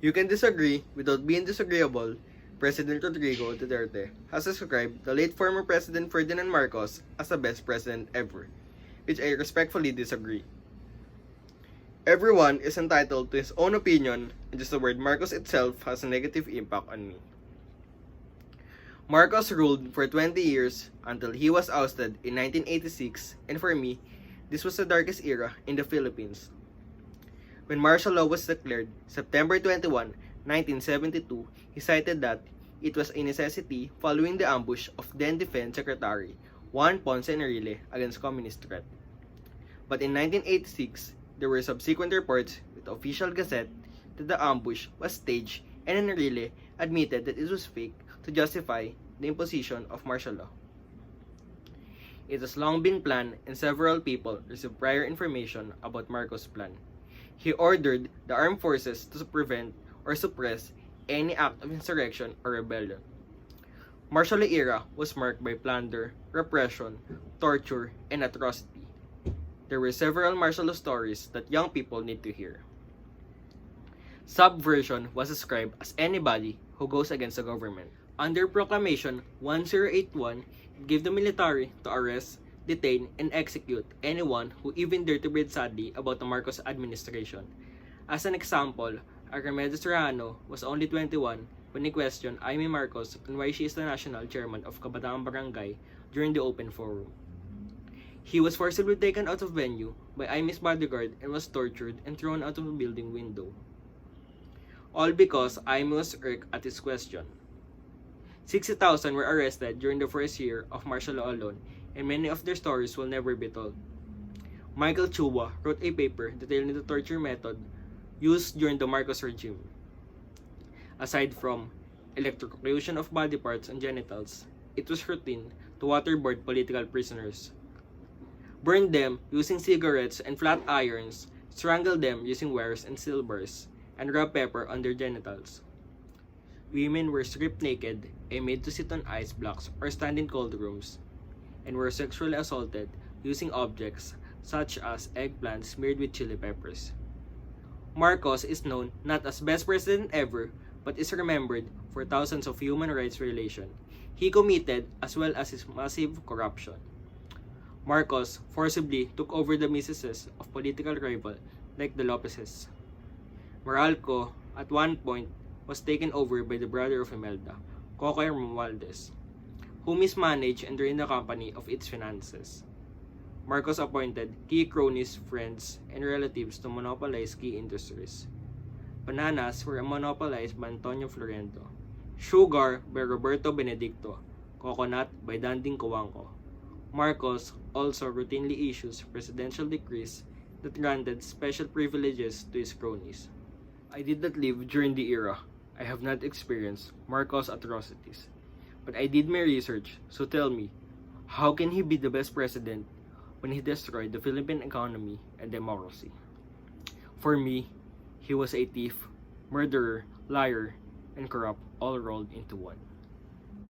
You can disagree without being disagreeable. President Rodrigo Duterte has described the late former President Ferdinand Marcos as the best president ever, which I respectfully disagree. Everyone is entitled to his own opinion, and just the word Marcos itself has a negative impact on me. Marcos ruled for 20 years until he was ousted in 1986, and for me, this was the darkest era in the Philippines. When martial law was declared September 21, 1972, he cited that it was a necessity following the ambush of then Defense Secretary Juan Ponce Enrile against communist threat. But in 1986, there were subsequent reports with the official gazette that the ambush was staged, and Enrile admitted that it was fake to justify the imposition of martial law. It has long been planned, and several people received prior information about Marcos' plan. He ordered the armed forces to prevent or suppress any act of insurrection or rebellion. Martial law era was marked by plunder, repression, torture, and atrocity. There were several martial law stories that young people need to hear. Subversion was described as anybody who goes against the government. Under Proclamation 1081, it gave the military to arrest, detain, and execute anyone who even dared to breathe sadly about the Marcos administration. As an example, Archimedes Serrano was only 21 when he questioned Amy Marcos on why she is the national chairman of Kabataang Barangay during the open forum. He was forcibly taken out of venue by Amy's bodyguard and was tortured and thrown out of a building window. All because Amy was irked at his question. 60,000 were arrested during the first year of martial law alone, and many of their stories will never be told. Michael Chua wrote a paper detailing the torture method used during the Marcos regime. Aside from electrocution of body parts and genitals, it was routine to waterboard political prisoners, burn them using cigarettes and flat irons, strangle them using wires and steel bars, and rub pepper on their genitals. Women were stripped naked and made to sit on ice blocks or stand in cold rooms, and were sexually assaulted using objects such as eggplants smeared with chili peppers. Marcos is known not as best president ever, but is remembered for thousands of human rights violations he committed as well as his massive corruption. Marcos forcibly took over the businesses of political rivals like the Lopezes. Meralco, at one point, was taken over by the brother of Imelda, Cocoy Romualdez, who mismanaged and drained the company of its finances. Marcos appointed key cronies, friends, and relatives to monopolize key industries. Bananas were monopolized by Antonio Florento, sugar by Roberto Benedicto, coconut by Danding Coangco. Marcos also routinely issues presidential decrees that granted special privileges to his cronies. I did not live during the era. I have not experienced Marcos' atrocities. But I did my research, so tell me, how can he be the best president when he destroyed the Philippine economy and democracy? For me, he was a thief, murderer, liar, and corrupt all rolled into one.